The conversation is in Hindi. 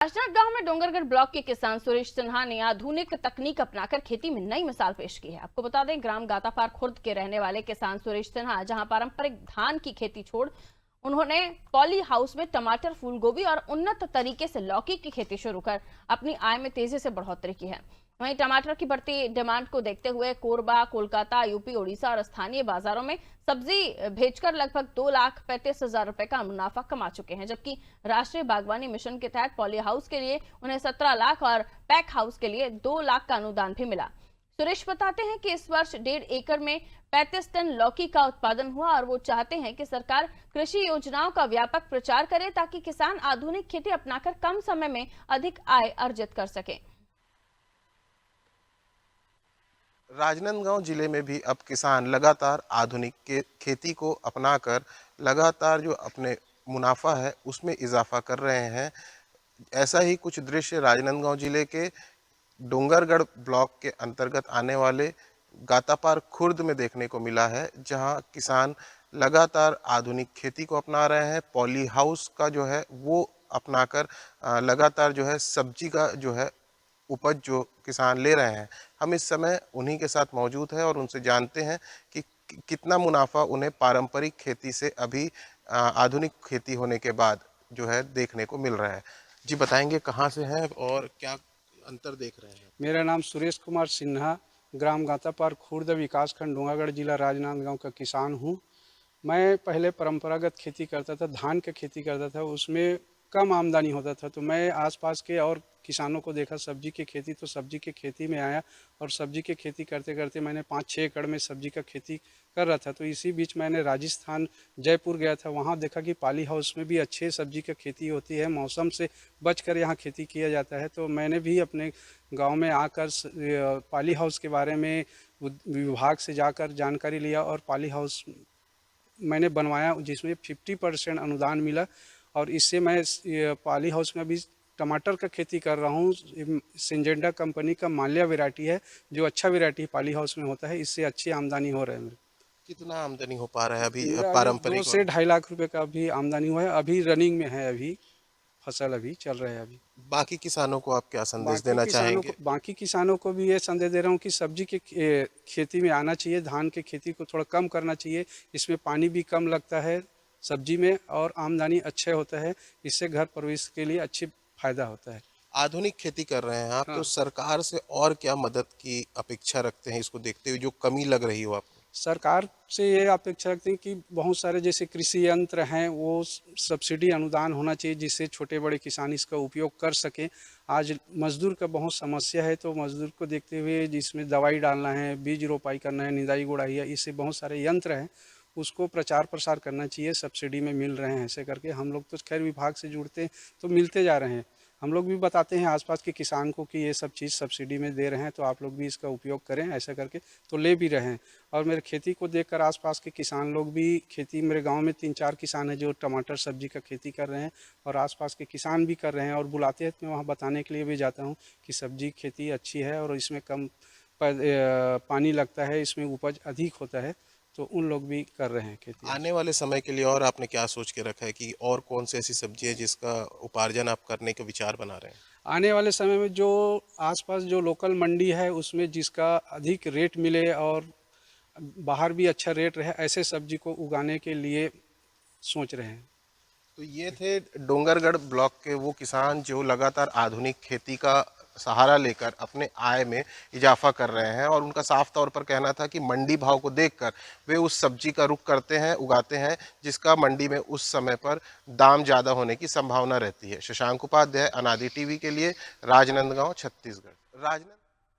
राजनांदगांव में डोंगरगढ़ ब्लॉक के किसान सुरेश सिन्हा ने आधुनिक तकनीक अपनाकर खेती में नई मिसाल पेश की है। आपको बता दें, ग्राम गातापार खुर्द के रहने वाले किसान सुरेश सिन्हा जहां पारंपरिक धान की खेती छोड़ उन्होंने पॉली हाउस में टमाटर, फूलगोभी और उन्नत तरीके से लौकी की खेती शुरू कर अपनी आय में तेजी से बढ़ोतरी की है। वहीं टमाटर की बढ़ती डिमांड को देखते हुए कोरबा, कोलकाता, यूपी, ओडिशा और स्थानीय बाजारों में सब्जी भेजकर लगभग 2,35,000 रुपए का मुनाफा कमा चुके हैं, जबकि राष्ट्रीय बागवानी मिशन के तहत पॉली हाउस के लिए उन्हें 17 लाख और पैक हाउस के लिए 2 लाख का अनुदान भी मिला। सुरेश बताते हैं कि इस वर्ष 1.5 एकड़ में 35 टन लौकी का उत्पादन हुआ और वो चाहते हैं कि सरकार कृषि योजनाओं का व्यापक प्रचार करे ताकि किसान आधुनिक खेती अपनाकर कम समय में अधिक आय अर्जित कर सके। राजनांदगांव जिले में भी अब किसान लगातार आधुनिक खेती को अपनाकर लगातार जो अपने मुनाफा है उसमें इजाफा कर रहे हैं। ऐसा ही कुछ दृश्य राजनांदगांव जिले के डोंगरगढ़ ब्लॉक के अंतर्गत आने वाले गातापार खुर्द में देखने को मिला है, जहां किसान लगातार आधुनिक खेती को अपना रहे हैं। पॉली हाउस का जो है वो अपनाकर लगातार जो है सब्जी का जो है उपज जो किसान ले रहे हैं। हम इस समय उन्हीं के साथ मौजूद हैं और उनसे जानते हैं कि कितना मुनाफा उन्हें पारंपरिक खेती से अभी आधुनिक खेती होने के बाद जो है देखने को मिल रहा है। जी बताएंगे कहाँ से हैं और क्या अंतर देख रहे हैं? मेरा नाम सुरेश कुमार सिन्हा, ग्राम गातापार खुर्द, विकासखंड डोंगरगढ़, जिला राजनांदगांव का किसान हूँ। मैं पहले परंपरागत खेती करता था, धान की खेती करता था, उसमें कम आमदनी होता था। तो मैं आसपास के और किसानों को देखा सब्जी की खेती, तो सब्जी की खेती में आया और सब्जी की खेती करते करते मैंने 5-6 एकड़ में सब्जी का खेती कर रहा था। तो इसी बीच मैंने राजस्थान जयपुर गया था, वहाँ देखा कि पाली हाउस में भी अच्छे सब्जी की खेती होती है, मौसम से बचकर यहाँ खेती किया जाता है। तो मैंने भी अपने गाँव में आकर पाली हाउस के बारे में विभाग से जाकर जानकारी लिया और पाली हाउस मैंने बनवाया, जिसमें 50% अनुदान मिला। और इससे मैं पाली हाउस में अभी टमाटर का खेती कर रहा हूँ। सिंजेंटा कंपनी का माल्या वैरायटी है, जो अच्छा वैरायटी पाली हाउस में होता है। इससे अच्छी आमदनी हो रहा है मेरे। कितना आमदनी हो पा रहा है अभी मेरा अभी 2 पारंपरिक से 2.5 लाख रुपए का भी आमदनी हुआ है। अभी रनिंग में है, अभी फसल अभी चल रहा है। अभी बाकी किसानों को आप क्या संदेश देना चाहेंगे? बाकी किसानों को भी ये संदेश दे रहा हूँ कि सब्जी के खेती में आना चाहिए। धान की खेती को थोड़ा कम करना चाहिए, इसमें पानी भी कम लगता है सब्जी में और आमदनी अच्छे होता है। इससे घर परिवेश के लिए अच्छी फायदा होता है। आधुनिक खेती कर रहे हैं आप, हाँ। तो सरकार से और क्या मदद की अपेक्षा रखते हैं इसको देखते हुए, जो कमी लग रही हो आपको? सरकार से ये अपेक्षा रखते हैं कि बहुत सारे जैसे कृषि यंत्र हैं, वो सब्सिडी अनुदान होना चाहिए, जिससे छोटे बड़े किसान इसका उपयोग कर सकें। आज मजदूर का बहुत समस्या है, तो मजदूर को देखते हुए जिसमें दवाई डालना है, बीज रोपाई करना है, निदाई गुड़ाई है, इससे बहुत सारे यंत्र हैं, उसको प्रचार प्रसार करना चाहिए। सब्सिडी में मिल रहे हैं, ऐसे करके हम लोग तो खैर विभाग से जुड़ते हैं तो मिलते जा रहे हैं। हम लोग भी बताते हैं आसपास के किसान को कि ये सब चीज़ सब्सिडी में दे रहे हैं, तो आप लोग भी इसका उपयोग करें, ऐसा करके तो ले भी रहे हैं। और मेरे खेती को देखकर आसपास के किसान लोग भी खेती, मेरे गांव में 3-4 किसान हैं जो टमाटर सब्जी का खेती कर रहे हैं और आसपास के किसान भी कर रहे हैं और बुलाते हैं, तो मैं वहाँ बताने के लिए भी जाता हूँ कि सब्जी खेती अच्छी है और इसमें कम पानी लगता है, इसमें उपज अधिक होता है, तो उन लोग भी कर रहे हैं खेती। आने वाले समय के लिए और आपने क्या सोच के रखा है कि और कौन सी ऐसी सब्जी है जिसका उपार्जन आप करने का विचार बना रहे हैं? आने वाले समय में जो आसपास जो लोकल मंडी है उसमें जिसका अधिक रेट मिले और बाहर भी अच्छा रेट रहे, ऐसे सब्जी को उगाने के लिए सोच रहे हैं। तो ये थे डोंगरगढ़ ब्लॉक के वो किसान जो लगातार आधुनिक खेती का सहारा लेकर अपने आय में इजाफा कर रहे हैं, और उनका साफ तौर पर कहना था कि मंडी भाव को देखकर वे उस सब्जी का रुख करते हैं, उगाते हैं, जिसका मंडी में उस समय पर दाम ज़्यादा होने की संभावना रहती है। शशांक उपाध्याय, अनादि टीवी के लिए, राजनांदगांव, छत्तीसगढ़।